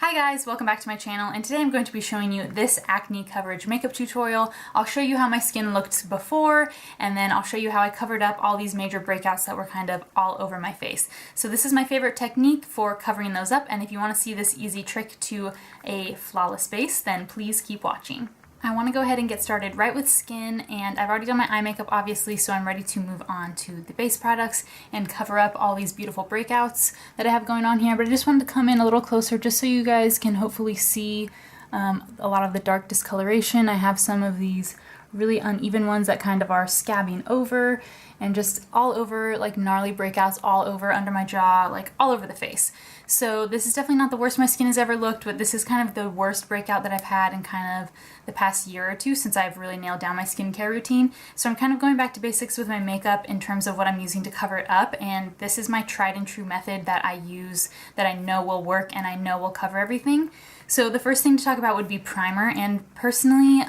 Hi guys, welcome back to my channel, and today I'm going to be showing you this acne coverage makeup tutorial. I'll show you how my skin looked before, and then I'll show you how I covered up all these major breakouts that were kind of all over my face. So this is my favorite technique for covering those up, and if you want to see this easy trick to a flawless base, then please keep watching. I want to go ahead and get started right with skin, and I've already done my eye makeup obviously, so I'm ready to move on to the base products and cover up all these beautiful breakouts that I have going on here. But I just wanted to come in a little closer just so you guys can hopefully see a lot of the dark discoloration. I have some of these really uneven ones that kind of are scabbing over and just all over, like gnarly breakouts all over under my jaw, like all over the face. So this is definitely not the worst my skin has ever looked, but this is kind of the worst breakout that I've had in kind of the past year or two since I've really nailed down my skincare routine. So I'm kind of going back to basics with my makeup in terms of what I'm using to cover it up, and this is my tried and true method that I use that I know will work and I know will cover everything. So the first thing to talk about would be primer, and personally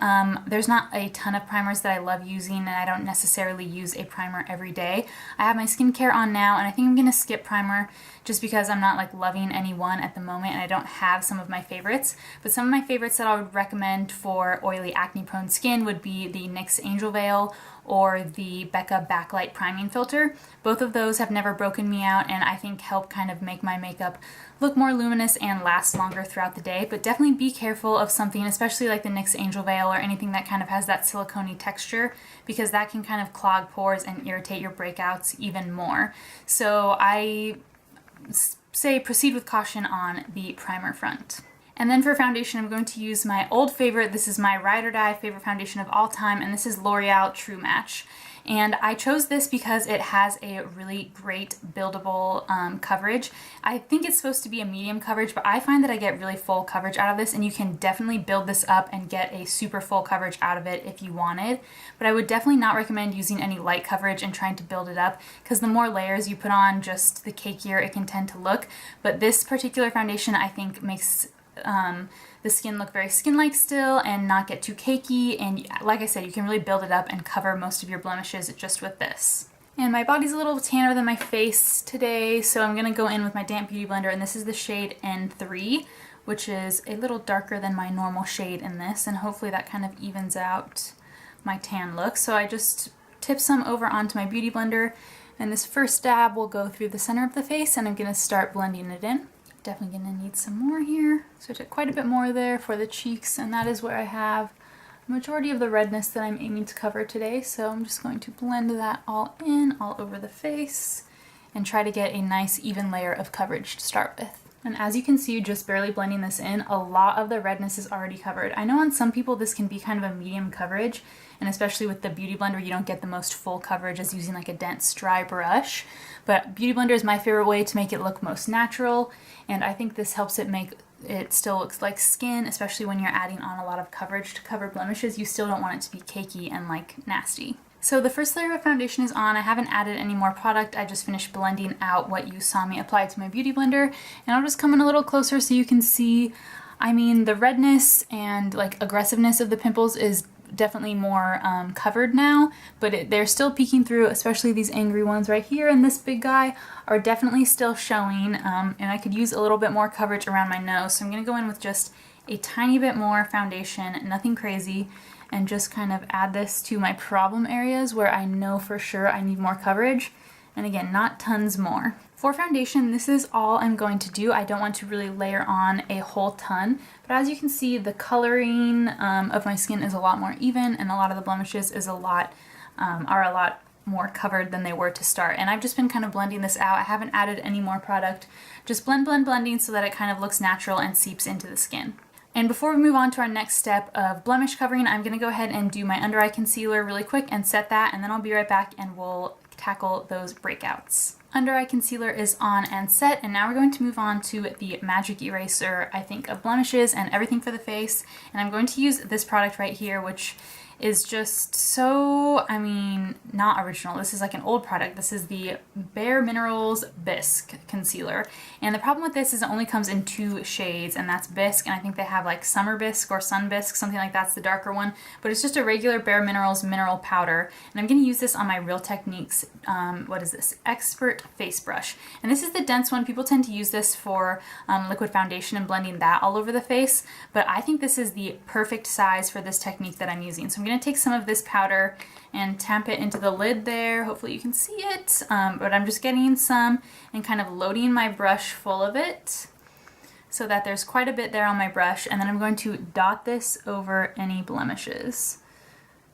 there's not a ton of primers that I love using, and I don't necessarily use a primer every day. I have my skincare on now, and I think I'm going to skip primer just because I'm not like loving any one at the moment and I don't have some of my favorites. But some of my favorites that I would recommend for oily acne prone skin would be the NYX Angel Veil or the Becca Backlight Priming Filter. Both of those have never broken me out and I think help kind of make my makeup look more luminous and last longer throughout the day. But definitely be careful of something, especially like the NYX Angel Veil or anything that kind of has that silicone-y texture, because that can kind of clog pores and irritate your breakouts even more. So I say proceed with caution on the primer front. And then for foundation, I'm going to use my old favorite. This is my ride or die favorite foundation of all time, and this is L'Oreal True Match. And I chose this because it has a really great buildable coverage. I think it's supposed to be a medium coverage, but I find that I get really full coverage out of this, and you can definitely build this up and get a super full coverage out of it if you wanted. But I would definitely not recommend using any light coverage and trying to build it up, because the more layers you put on, just the cakier it can tend to look. But this particular foundation I think makes the skin look very skin-like still and not get too cakey, and like I said, you can really build it up and cover most of your blemishes just with this. And my body's a little tanner than my face today, so I'm gonna go in with my damp beauty blender, and this is the shade N3, which is a little darker than my normal shade in this, and hopefully that kind of evens out my tan look. So I just tip some over onto my beauty blender, and this first dab will go through the center of the face, and I'm gonna start blending it in. Definitely gonna need some more here. So I took quite a bit more there for the cheeks, and that is where I have the majority of the redness that I'm aiming to cover today. So I'm just going to blend that all in, all over the face, and try to get a nice even layer of coverage to start with. And as you can see, just barely blending this in, a lot of the redness is already covered. I know on some people this can be kind of a medium coverage, and especially with the Beauty Blender, you don't get the most full coverage as using like a dense, dry brush. But Beauty Blender is my favorite way to make it look most natural, and I think this helps it make it still looks like skin, especially when you're adding on a lot of coverage to cover blemishes. You still don't want it to be cakey and like nasty. So the first layer of foundation is on. I haven't added any more product. I just finished blending out what you saw me apply to my Beauty Blender, and I'll just come in a little closer so you can see. I mean, the redness and like aggressiveness of the pimples is definitely more covered now, but they're still peeking through, especially these angry ones right here, and this big guy are definitely still showing, and I could use a little bit more coverage around my nose. So I'm going to go in with just a tiny bit more foundation, nothing crazy, and just kind of add this to my problem areas where I know for sure I need more coverage. And again, not tons more. For foundation, this is all I'm going to do. I don't want to really layer on a whole ton, but as you can see, the coloring of my skin is a lot more even, and a lot of the blemishes is are a lot more covered than they were to start. And I've just been kind of blending this out. I haven't added any more product, just blending so that it kind of looks natural and seeps into the skin. And before we move on to our next step of blemish covering, I'm going to go ahead and do my under eye concealer really quick and set that, and then I'll be right back and we'll tackle those breakouts. Under eye concealer is on and set, and now we're going to move on to the magic eraser, I think, of blemishes and everything for the face. And I'm going to use this product right here, which is just so, I mean, not original. This is like an old product. This is the BareMinerals Bisque concealer. And the problem with this is it only comes in 2 shades, and that's Bisque, and I think they have like Summer Bisque or Sun Bisque, something like that's the darker one. But it's just a regular BareMinerals mineral powder. And I'm going to use this on my Real Techniques, what is this? Expert Face Brush. And this is the dense one. People tend to use this for liquid foundation and blending that all over the face. But I think this is the perfect size for this technique that I'm using. So I'm going to take some of this powder and tap it into the lid there. Hopefully you can see it, but I'm just getting some and kind of loading my brush full of it so that there's quite a bit there on my brush, and then I'm going to dot this over any blemishes.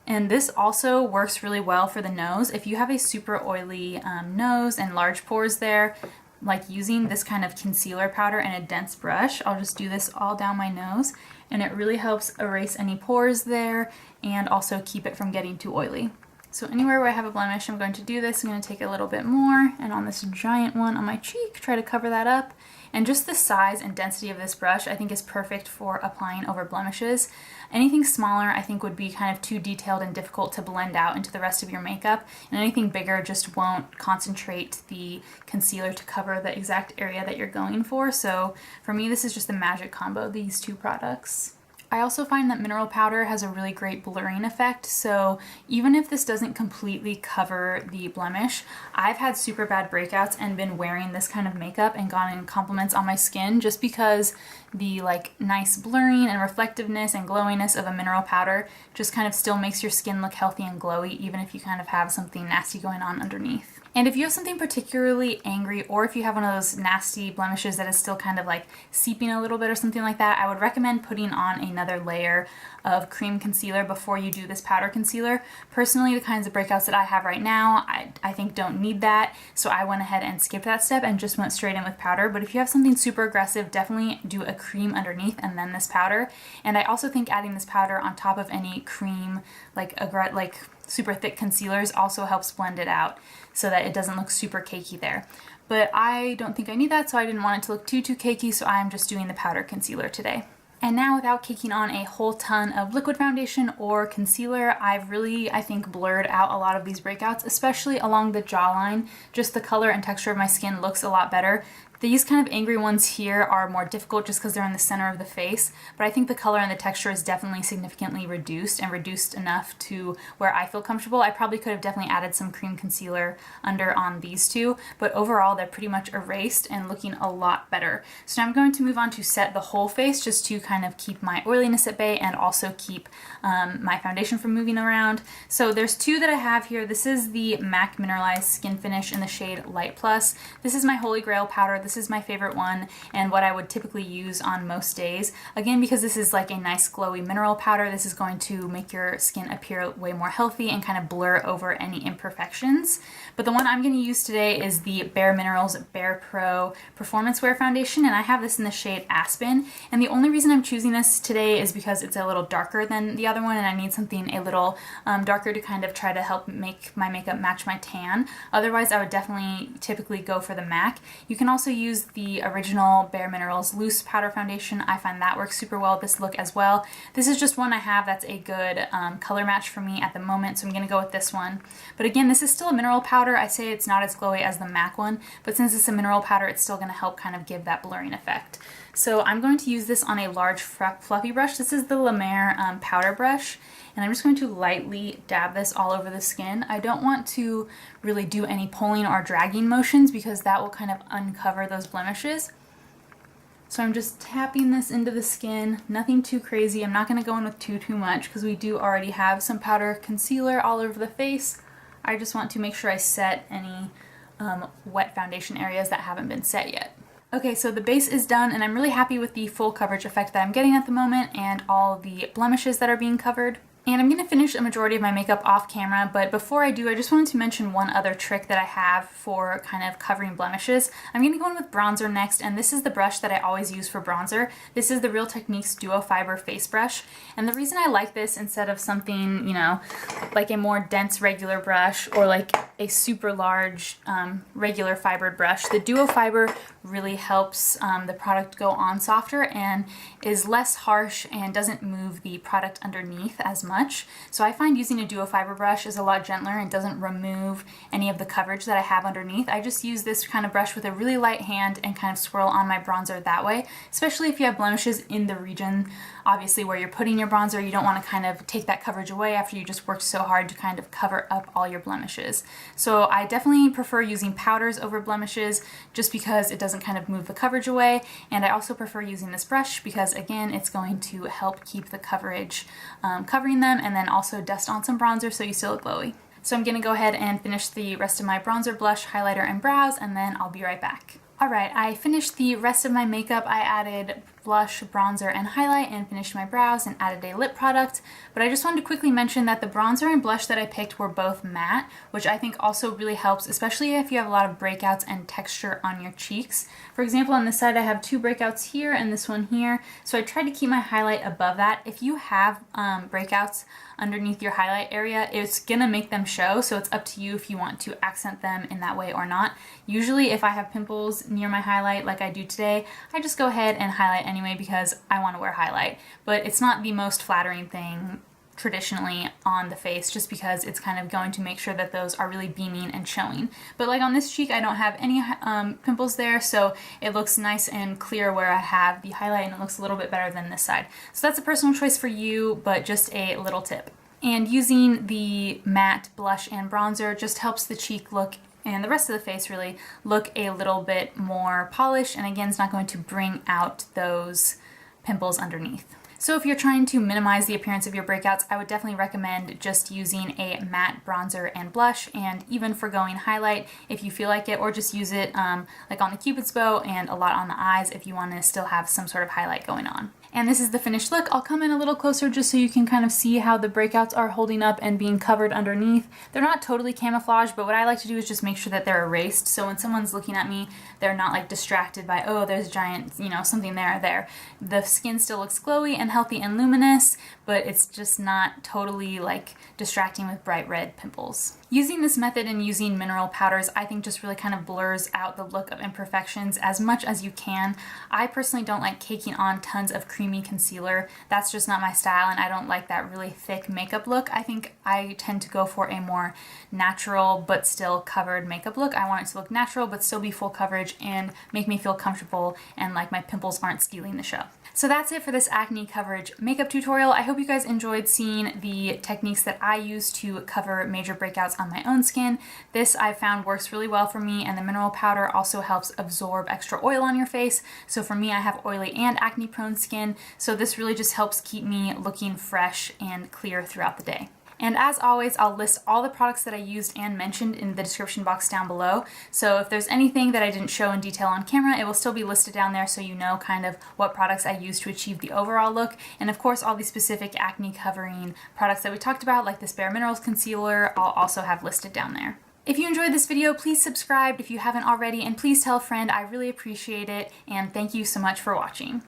And this also works really well for the nose. If you have a super oily nose and large pores there, like using this kind of concealer powder and a dense brush, I'll just do this all down my nose, and it really helps erase any pores there and also keep it from getting too oily. So anywhere where I have a blemish, I'm going to do this. I'm going to take a little bit more, and on this giant one on my cheek, try to cover that up. And just the size and density of this brush I think is perfect for applying over blemishes. Anything smaller I think would be kind of too detailed and difficult to blend out into the rest of your makeup, and anything bigger just won't concentrate the concealer to cover the exact area that you're going for. So for me, this is just a magic combo, these 2 products. I also find that mineral powder has a really great blurring effect, so even if this doesn't completely cover the blemish, I've had super bad breakouts and been wearing this kind of makeup and gotten compliments on my skin just because the like nice blurring and reflectiveness and glowiness of a mineral powder just kind of still makes your skin look healthy and glowy, even if you kind of have something nasty going on underneath. And if you have something particularly angry, or if you have one of those nasty blemishes that is still kind of like seeping a little bit or something like that, I would recommend putting on another layer of cream concealer before you do this powder concealer. Personally, the kinds of breakouts that I have right now, I think don't need that, so I went ahead and skipped that step and just went straight in with powder. But if you have something super aggressive, definitely do a cream underneath and then this powder. And I also think adding this powder on top of any cream, like super thick concealers, also helps blend it out so that it doesn't look super cakey there. But I don't think I need that, so I didn't want it to look too cakey, so I'm just doing the powder concealer today. And now, without caking on a whole ton of liquid foundation or concealer, I've really, I think, blurred out a lot of these breakouts, especially along the jawline. Just the color and texture of my skin looks a lot better. These kind of angry ones here are more difficult just because they're in the center of the face, but I think the color and the texture is definitely significantly reduced, and reduced enough to where I feel comfortable. I probably could have definitely added some cream concealer under on these 2, but overall they're pretty much erased and looking a lot better. So now I'm going to move on to set the whole face, just to kind of keep my oiliness at bay and also keep my foundation from moving around. So there's 2 that I have here. This is the MAC Mineralized Skin Finish in the shade Light Plus. This is my holy grail powder. This is my favorite one and what I would typically use on most days. Again, because this is like a nice glowy mineral powder, this is going to make your skin appear way more healthy and kind of blur over any imperfections. But the one I'm going to use today is the BareMinerals BarePro Performance Wear Foundation, and I have this in the shade Aspen. And the only reason I'm choosing this today is because it's a little darker than the other one, and I need something a little darker to kind of try to help make my makeup match my tan. Otherwise, I would definitely typically go for the MAC. You can also use the original BareMinerals Loose Powder Foundation. I find that works super well with this look as well. This is just one I have that's a good color match for me at the moment, so I'm going to go with this one. But again, this is still a mineral powder. I say it's not as glowy as the MAC one, but since it's a mineral powder, it's still going to help kind of give that blurring effect. So I'm going to use this on a large fluffy brush. This is the La Mer powder brush, and I'm just going to lightly dab this all over the skin. I don't want to really do any pulling or dragging motions because that will kind of uncover those blemishes. So I'm just tapping this into the skin, nothing too crazy. I'm not going to go in with too much because we do already have some powder concealer all over the face. I just want to make sure I set any wet foundation areas that haven't been set yet. Okay, so the base is done, and I'm really happy with the full coverage effect that I'm getting at the moment and all the blemishes that are being covered. And I'm going to finish a majority of my makeup off camera, but before I do, I just wanted to mention one other trick that I have for kind of covering blemishes. I'm going to go in with bronzer next, and this is the brush that I always use for bronzer. This is the Real Techniques Duo Fiber Face Brush, and the reason I like this instead of something, you know, like a more dense regular brush or like a super large regular fibered brush. The duo fiber really helps the product go on softer and is less harsh and doesn't move the product underneath as much. So I find using a duo fiber brush is a lot gentler and doesn't remove any of the coverage that I have underneath. I just use this kind of brush with a really light hand and kind of swirl on my bronzer that way, especially if you have blemishes in the region, obviously, where you're putting your bronzer. You don't want to kind of take that coverage away after you just worked so hard to kind of cover up all your blemishes. So I definitely prefer using powders over blemishes just because it doesn't kind of move the coverage away, and I also prefer using this brush because, again, it's going to help keep the coverage covering them and then also dust on some bronzer so you still look glowy. So I'm going to go ahead and finish the rest of my bronzer, blush, highlighter, and brows, and then I'll be right back. Alright, I finished the rest of my makeup. I added blush, bronzer, and highlight and finished my brows and added a lip product. But I just wanted to quickly mention that the bronzer and blush that I picked were both matte, which I think also really helps, especially if you have a lot of breakouts and texture on your cheeks. For example, on this side I have 2 breakouts here and this one here, so I tried to keep my highlight above that. If you have breakouts underneath your highlight area, it's gonna make them show, so it's up to you if you want to accent them in that way or not. Usually if I have pimples near my highlight like I do today, I just go ahead and highlight anyway because I want to wear highlight. But it's not the most flattering thing traditionally on the face just because it's kind of going to make sure that those are really beaming and showing. But like on this cheek, I don't have any pimples there, so it looks nice and clear where I have the highlight, and it looks a little bit better than this side. So that's a personal choice for you, but just a little tip. And using the matte blush and bronzer just helps the cheek look, and the rest of the face really, look a little bit more polished, and again, it's not going to bring out those pimples underneath. So if you're trying to minimize the appearance of your breakouts, I would definitely recommend just using a matte bronzer and blush, and even for going highlight if you feel like it, or just use it like on the Cupid's bow and a lot on the eyes if you want to still have some sort of highlight going on. And this is the finished look. I'll come in a little closer just so you can kind of see how the breakouts are holding up and being covered underneath. They're not totally camouflaged, but what I like to do is just make sure that they're erased, so when someone's looking at me, they're not like distracted by, oh, there's a giant, you know, something there. The skin still looks glowy and healthy and luminous, but it's just not totally like distracting with bright red pimples. Using this method and using mineral powders, I think just really kind of blurs out the look of imperfections as much as you can. I personally don't like caking on tons of creamy concealer. That's just not my style, and I don't like that really thick makeup look. I think I tend to go for a more natural but still covered makeup look. I want it to look natural but still be full coverage and make me feel comfortable and like my pimples aren't stealing the show. So that's it for this acne coverage makeup tutorial. I hope you guys enjoyed seeing the techniques that I use to cover major breakouts on my own skin. This I found works really well for me, and the mineral powder also helps absorb extra oil on your face. So for me, I have oily and acne prone skin, so this really just helps keep me looking fresh and clear throughout the day. And as always, I'll list all the products that I used and mentioned in the description box down below. So if there's anything that I didn't show in detail on camera, it will still be listed down there so you know kind of what products I used to achieve the overall look. And of course, all the specific acne covering products that we talked about, like this BareMinerals concealer, I'll also have listed down there. If you enjoyed this video, please subscribe if you haven't already, and please tell a friend. I really appreciate it, and thank you so much for watching.